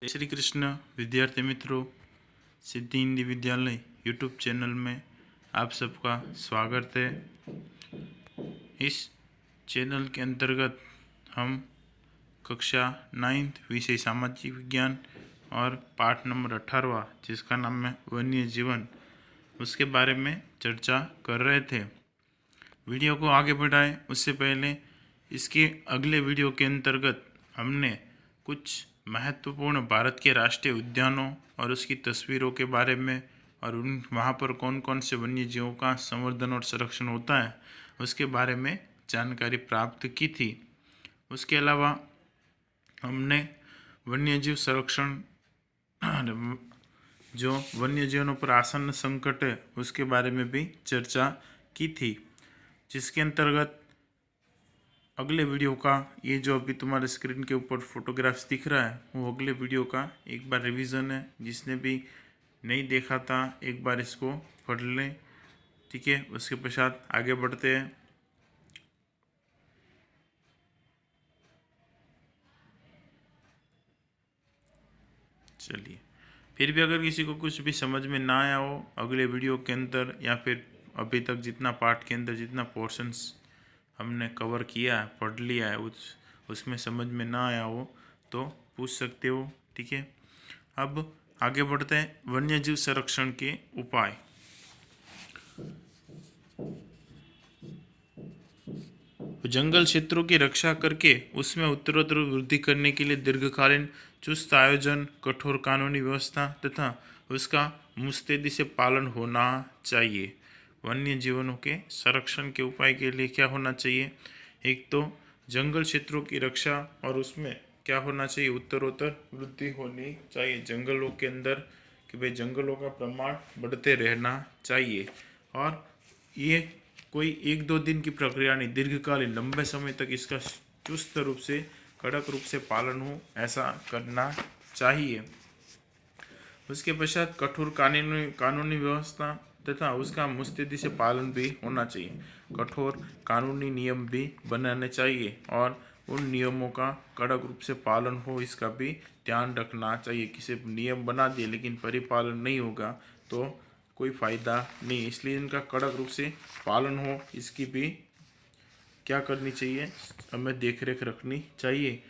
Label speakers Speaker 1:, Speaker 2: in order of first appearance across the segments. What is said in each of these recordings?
Speaker 1: जय श्री कृष्ण विद्यार्थी मित्रों, सिद्धि हिंदी विद्यालय यूट्यूब चैनल में आप सबका स्वागत है। इस चैनल के अंतर्गत हम कक्षा 9th विषय सामाजिक विज्ञान और पाठ नंबर 18 जिसका नाम है वन्य जीवन, उसके बारे में चर्चा कर रहे थे। वीडियो को आगे बढ़ाएं उससे पहले इसके अगले वीडियो के अंतर्गत हमने कुछ महत्वपूर्ण भारत के राष्ट्रीय उद्यानों और उसकी तस्वीरों के बारे में और उन वहाँ पर कौन कौन से वन्य जीवों का संवर्धन और संरक्षण होता है उसके बारे में जानकारी प्राप्त की थी। उसके अलावा हमने वन्यजीव संरक्षण जो वन्य जीवनों पर आसन्न संकट है उसके बारे में भी चर्चा की थी, जिसके अंतर्गत अगले वीडियो का ये जो अभी तुम्हारे स्क्रीन के ऊपर फोटोग्राफ्स दिख रहा है वो अगले वीडियो का एक बार रिवीजन है। जिसने भी नहीं देखा था एक बार इसको पढ़ लें, ठीक है। उसके पश्चात आगे बढ़ते हैं। चलिए, फिर भी अगर किसी को कुछ भी समझ में ना आया हो अगले वीडियो के अंदर या फिर अभी तक जितना पार्ट के अंदर जितना पोर्शंस हमने कवर किया है, पढ़ लिया है, उसमें समझ में ना आया हो तो पूछ सकते हो, ठीक है। अब आगे बढ़ते हैं। वन्यजीव संरक्षण के उपाय। जंगल क्षेत्रों की रक्षा करके उसमें उत्तरोत्तर वृद्धि करने के लिए दीर्घकालीन चुस्त आयोजन, कठोर कानूनी व्यवस्था तथा उसका मुस्तैदी से पालन होना चाहिए। वन्य जीवनों के संरक्षण के उपाय के लिए क्या होना चाहिए? एक तो जंगल क्षेत्रों की रक्षा और उसमें क्या होना चाहिए? उत्तरोत्तर वृद्धि होनी चाहिए जंगलों के अंदर, कि भाई जंगलों का प्रमाण बढ़ते रहना चाहिए। और ये कोई एक दो दिन की प्रक्रिया नहीं, दीर्घकालीन लंबे समय तक इसका चुस्त रूप से कड़क रूप से पालन हो ऐसा करना चाहिए। उसके पश्चात कठोर कानूनी व्यवस्था तथा उसका मुस्तैदी से पालन भी होना चाहिए। कठोर कानूनी नियम भी बनाने चाहिए और उन नियमों का कड़क रूप से पालन हो इसका भी ध्यान रखना चाहिए। किसी नियम बना दिए लेकिन परिपालन नहीं होगा तो कोई फायदा नहीं, इसलिए इनका कड़क रूप से पालन हो इसकी भी क्या करनी चाहिए, हमें देख रेख रखनी चाहिए।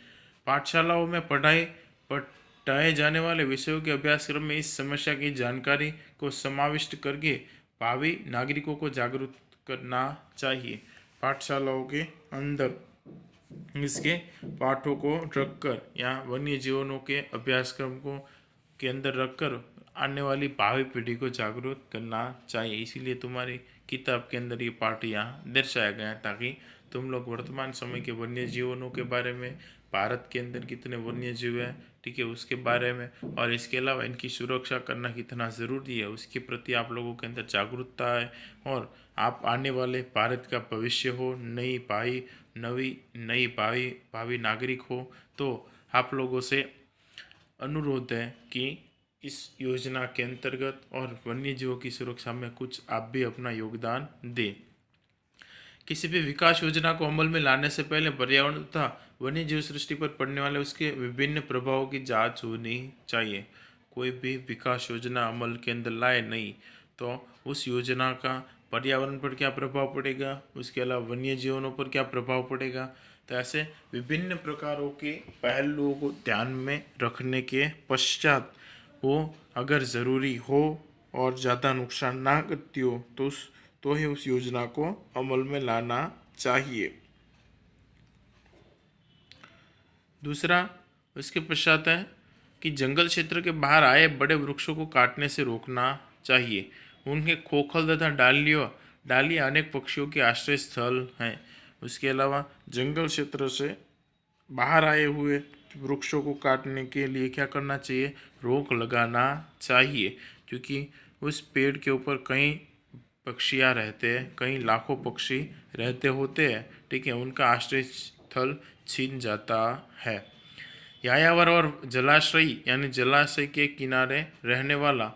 Speaker 1: पाठशालाओं में पढ़ाए जाने वाले विषयों के अभ्यासक्रम में इस समस्या की जानकारी को समाविष्ट करके भावी नागरिकों को जागरूक करना चाहिए। पाठशालाओं के अंदर इसके पाठों को रखकर या वन्य जीवनों के अभ्यासक्रम को के अंदर रखकर आने वाली भावी पीढ़ी को जागरूक करना चाहिए। इसीलिए तुम्हारी किताब के अंदर ये पाठ यहाँ दर्शाया गया है ताकि तुम लोग वर्तमान समय के वन्य जीवनों के बारे में, भारत के अंदर कितने वन्य जीव हैं, ठीक है, उसके बारे में और इसके अलावा इनकी सुरक्षा करना कितना ज़रूरी है उसके प्रति आप लोगों के अंदर जागरूकता है। और आप आने वाले भारत का भविष्य हो, नई भावी नागरिक हो, तो आप लोगों से अनुरोध है कि इस योजना के अंतर्गत और वन्य जीवों की सुरक्षा में कुछ आप भी अपना योगदान दें। किसी भी विकास योजना को अमल में लाने से पहले पर्यावरण तथा वन्य जीव सृष्टि पर पड़ने वाले उसके विभिन्न प्रभावों की जांच होनी चाहिए। कोई भी विकास योजना अमल के अंदर लाए नहीं तो उस योजना का पर्यावरण पर क्या प्रभाव पड़ेगा, उसके अलावा वन्य जीवनों पर क्या प्रभाव पड़ेगा, तो ऐसे विभिन्न प्रकारों के पहलुओं को ध्यान में रखने के पश्चात वो अगर ज़रूरी हो और ज़्यादा नुकसान ना करती हो तो ही उस योजना को अमल में लाना चाहिए। दूसरा उसके पश्चात है कि जंगल क्षेत्र के बाहर आए बड़े वृक्षों को काटने से रोकना चाहिए। उनके खोखल तथा डालियाँ अनेक पक्षियों के आश्रय स्थल हैं। उसके अलावा जंगल क्षेत्र से बाहर आए हुए वृक्षों को काटने के लिए क्या करना चाहिए? रोक लगाना चाहिए, क्योंकि उस पेड़ के ऊपर कई पक्षियाँ रहते हैं, कई लाखों पक्षी रहते होते हैं, ठीक है, उनका आश्रय स्थल छीन जाता है। यायावर और जलाशय यानी जलाशय के किनारे रहने वाला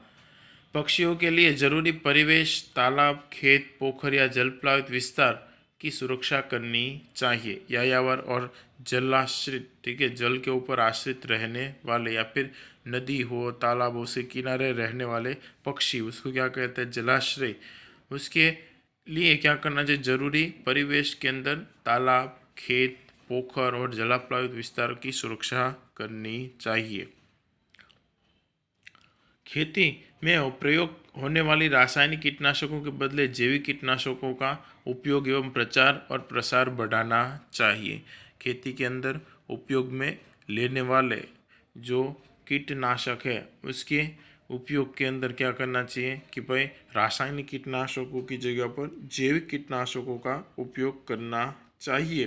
Speaker 1: पक्षियों के लिए जरूरी परिवेश, तालाब, खेत, पोखर या जलप्लावित विस्तार की सुरक्षा करनी चाहिए। यायावर और जलाश्रित, ठीक है, जल के ऊपर आश्रित रहने वाले या फिर नदी हो तालाबों से किनारे रहने वाले पक्षी, उसको क्या कहते हैं, जलाश्रय। उसके लिए क्या करना चाहिए, जरूरी परिवेश के अंदर तालाब, खेत, पोखर और जलाप्लावित विस्तारों की सुरक्षा करनी चाहिए। खेती में प्रयोग होने वाली रासायनिक कीटनाशकों के बदले जैविक कीटनाशकों का उपयोग एवं प्रचार और प्रसार बढ़ाना चाहिए। खेती के अंदर उपयोग में लेने वाले जो कीटनाशक है उसके उपयोग के अंदर क्या करना चाहिए कि भाई रासायनिक कीटनाशकों की जगह पर जैविक कीटनाशकों का उपयोग करना चाहिए,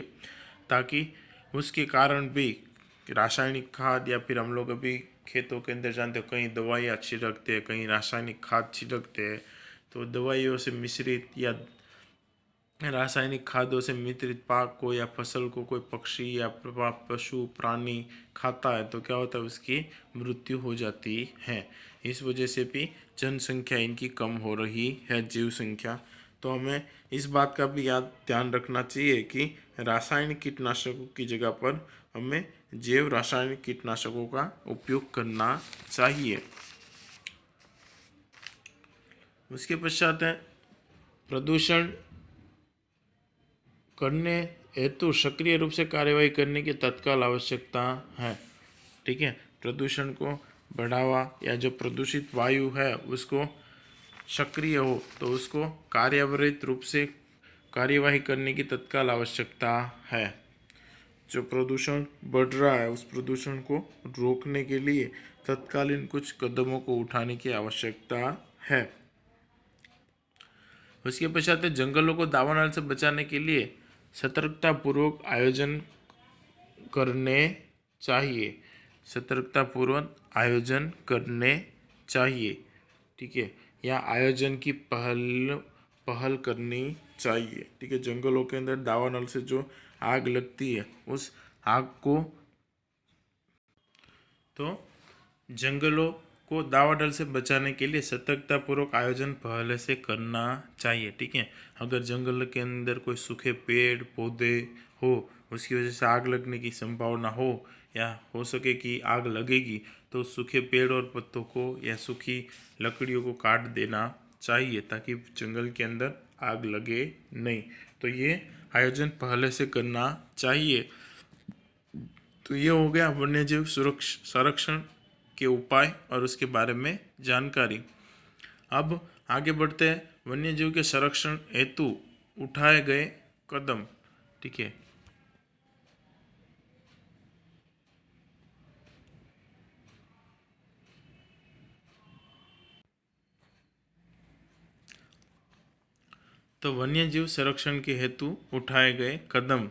Speaker 1: ताकि उसके कारण भी रासायनिक खाद या फिर हम लोग अभी खेतों के अंदर जानते हो कहीं दवाइयाँ छिड़कते हैं, कहीं रासायनिक खाद छिड़कते हैं, तो दवाइयों से मिश्रित या रासायनिक खादों से मिश्रित पाक को या फसल को कोई पक्षी या पशु प्राणी खाता है तो क्या होता है, उसकी मृत्यु हो जाती है। इस वजह से भी जनसंख्या इनकी कम हो रही है, जीव संख्या। तो हमें इस बात का भी ध्यान रखना चाहिए कि रासायनिक कीटनाशकों की जगह पर हमें जैव रासायनिक कीटनाशकों का उपयोग करना चाहिए। उसके पश्चात है प्रदूषण करने हेतु सक्रिय रूप से कार्यवाही करने की तत्काल आवश्यकता है। ठीक है, प्रदूषण को बढ़ावा या जो प्रदूषित वायु है उसको सक्रिय हो तो उसको कार्यवरित रूप से कार्यवाही करने की तत्काल आवश्यकता है। जो प्रदूषण बढ़ रहा है उस प्रदूषण को रोकने के लिए तत्कालीन कुछ कदमों को उठाने की आवश्यकता है। उसके पश्चात जंगलों को दावानल से बचाने के लिए सतर्कतापूर्वक आयोजन करने चाहिए, सतर्कतापूर्वक आयोजन करने चाहिए। ठीक है, या आयोजन की पहल पहल करनी चाहिए। ठीक है, जंगलों के अंदर दावानल से जो आग लगती है उस आग को, तो जंगलों को दावानल से बचाने के लिए सतर्कतापूर्वक आयोजन पहले से करना चाहिए। ठीक है, अगर जंगल के अंदर कोई सूखे पेड़ पौधे हो उसकी वजह से आग लगने की संभावना हो या हो सके कि आग लगेगी तो सूखे पेड़ और पत्तों को या सूखी लकड़ियों को काट देना चाहिए ताकि जंगल के अंदर आग लगे नहीं। तो ये आयोजन पहले से करना चाहिए। तो ये हो गया वन्यजीव संरक्षण के उपाय और उसके बारे में जानकारी। अब आगे बढ़ते हैं वन्यजीव के संरक्षण हेतु उठाए गए कदम। ठीक है, तो वन्यजीव संरक्षण के हेतु उठाए गए कदम